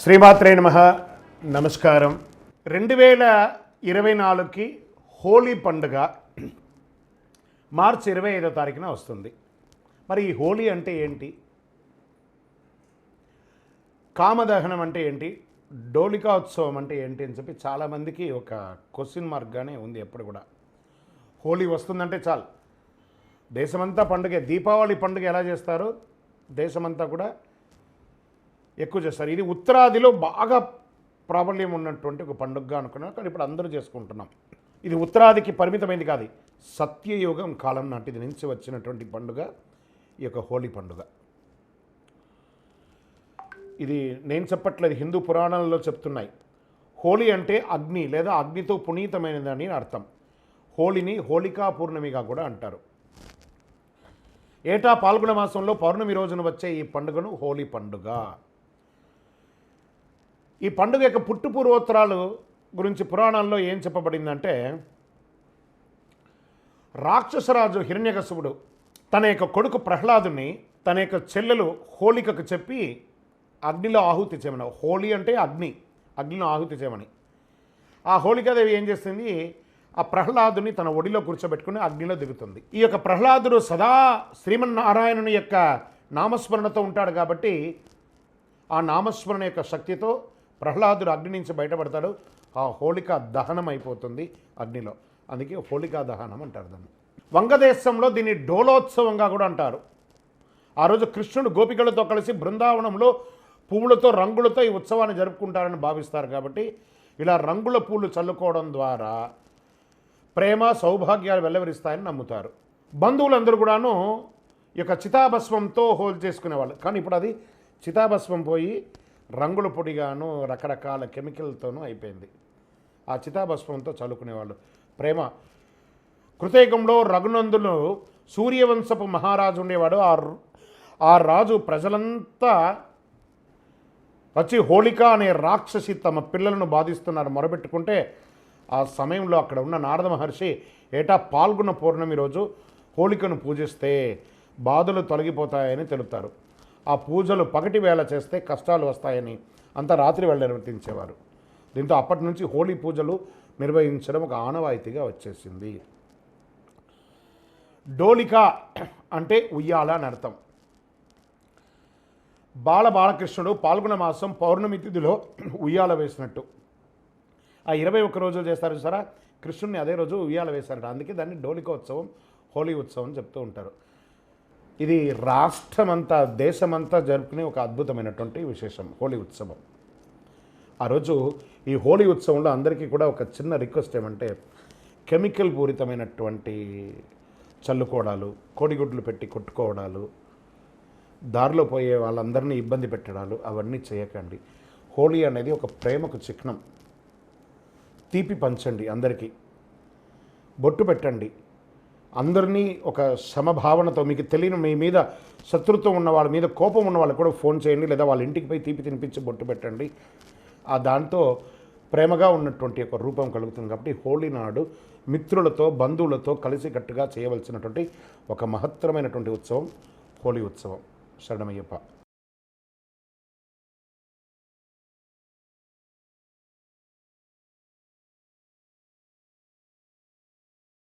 శ్రీమాత్రే నమః. నమస్కారం. 2024కి హోలీ పండుగ మార్చి 25వ తారీఖున వస్తుంది. మరి ఈ హోలీ అంటే ఏంటి? కామదహనం అంటే ఏంటి? డోలికా ఉత్సవం అంటే ఏంటి అని చెప్పి చాలామందికి ఒక క్వశ్చన్ మార్క్గానే ఉంది. ఎప్పుడు కూడా హోలీ వస్తుందంటే చాలు దేశమంతా పండుగ. దీపావళి పండుగ ఎలా చేస్తారో దేశమంతా కూడా ఎక్కువ చేస్తారు. ఇది ఉత్తరాదిలో బాగా ప్రాబల్యం ఉన్నటువంటి ఒక పండుగగా అనుకున్నాం, కానీ ఇప్పుడు అందరూ చేసుకుంటున్నాం. ఇది ఉత్తరాదికి పరిమితమైంది కాదు, సత్యయుగం కాలం నాటిది నుంచి వచ్చినటువంటి పండుగ ఈ యొక్క హోలీ పండుగ. ఇది నేను చెప్పట్లేదు, హిందూ పురాణాలలో చెప్తున్నాయి. హోలీ అంటే అగ్ని లేదా అగ్నితో పునీతమైనదని అర్థం. హోలీని హోళికా పూర్ణమిగా కూడా అంటారు. ఏటా పాల్గొన మాసంలో పౌర్ణమి రోజున వచ్చే ఈ పండుగను హోలీ పండుగ. ఈ పండుగ యొక్క పుట్టుపూర్వోత్తరాలు గురించి పురాణాల్లో ఏం చెప్పబడిందంటే, రాక్షసరాజు హిరణ్యకశిపుడు తన యొక్క కొడుకు ప్రహ్లాదుని తన యొక్క చెల్లెలు హోళికకు చెప్పి అగ్నిలో ఆహుతి చేయమని. హోలీ అంటే అగ్ని, అగ్నిలో ఆహుతి చేయమని. ఆ హోళికాదేవి ఏం చేస్తుంది, ఆ ప్రహ్లాదుని తన ఒడిలో కూర్చోబెట్టుకుని అగ్నిలో దిగుతుంది. ఈ యొక్క ప్రహ్లాదుడు సదా శ్రీమన్నారాయణుని యొక్క నామస్మరణతో ఉంటాడు కాబట్టి ఆ నామస్మరణ యొక్క శక్తితో ప్రహ్లాదుడు అగ్ని నుంచి బయటపడతాడు. ఆ హోళికా దహనం అయిపోతుంది అగ్నిలో. అందుకే హోళికా దహనం అంటారు దాన్ని. వంగదేశంలో దీన్ని డోలోత్సవంగా కూడా అంటారు. ఆ రోజు కృష్ణుడు గోపికలతో కలిసి బృందావనంలో పువ్వులతో రంగులతో ఈ ఉత్సవాన్ని జరుపుకుంటారని భావిస్తారు. కాబట్టి ఇలా రంగుల పూలు చల్లుకోవడం ద్వారా ప్రేమ సౌభాగ్యాలు వెల్లవరిస్తాయని నమ్ముతారు. బంధువులందరూ కూడాను ఈ యొక్క చితాభస్మంతో హోల్ చేసుకునేవాళ్ళు. కానీ ఇప్పుడు అది చితాభస్మం పోయి రంగుల పొడిగాను రకరకాల కెమికల్తోనూ అయిపోయింది. ఆ చితాభస్మంతో చల్లుకునేవాళ్ళు. ప్రేమ. కృతయుగంలో రఘునందులు సూర్యవంశపు మహారాజు ఉండేవాడు. ఆ రాజు ప్రజలంతా వచ్చి హోళిక అనే రాక్షసి తమ పిల్లలను బాధిస్తున్నారు మొరబెట్టుకుంటే, ఆ సమయంలో అక్కడ ఉన్న నారద మహర్షి ఏటా పాల్గొన్న పౌర్ణమి రోజు హోళికను పూజిస్తే బాధలు తొలగిపోతాయని తెలుపుతారు. ఆ పూజలు పగటి వేళ చేస్తే కష్టాలు వస్తాయని అంత రాత్రి వేళ నిర్వర్తించేవారు. దీంతో అప్పటి నుంచి హోళీ పూజలు నిర్వహించడం ఒక ఆనవాయితీగా వచ్చేసింది. డోలికా అంటే ఉయ్యాల అని అర్థం. బాలకృష్ణుడు పాల్గొన మాసం పౌర్ణమి తిథిలో ఉయ్యాల వేసినట్టు. ఆ 21 రోజులు చేస్తారు చూసారా, కృష్ణుడిని అదే రోజు ఉయ్యాల వేశారట. అందుకే దాన్ని డోలికా ఉత్సవం, హోలీ ఉత్సవం చెప్తూ ఉంటారు. ఇది రాష్ట్రమంతా దేశమంతా జరుపుకునే ఒక అద్భుతమైనటువంటి విశేషం హోలీ ఉత్సవం. ఆ రోజు ఈ హోలీ ఉత్సవంలో అందరికీ కూడా ఒక చిన్న రిక్వెస్ట్ ఏమంటే, కెమికల్ పూరితమైనటువంటి చల్లుకోవడాలు, కోడిగుడ్లు పెట్టి కొట్టుకోవడాలు, దారిలో పోయే వాళ్ళందరినీ ఇబ్బంది పెట్టడాలు అవన్నీ చేయకండి. హోలీ అనేది ఒక ప్రేమకు చిహ్నం. తీపి పంచండి, అందరికీ బొట్టు పెట్టండి. అందరినీ ఒక సమభావనతో, మీకు తెలియని మీ మీద శత్రుత్వం ఉన్న వాళ్ళ మీద కోపం ఉన్న వాళ్ళకి కూడా ఫోన్ చేయండి, లేదా వాళ్ళ ఇంటికి పోయి తీపి తినిపించి బొట్టు పెట్టండి. ఆ దాంతో ప్రేమగా ఉన్నటువంటి ఒక రూపం కలుగుతుంది. కాబట్టి హోలీ నాడు మిత్రులతో బంధువులతో కలిసికట్టుగా చేయవలసినటువంటి ఒక మహత్తరమైనటువంటి ఉత్సవం హోలీ ఉత్సవం. శరణమయ్యప్ప.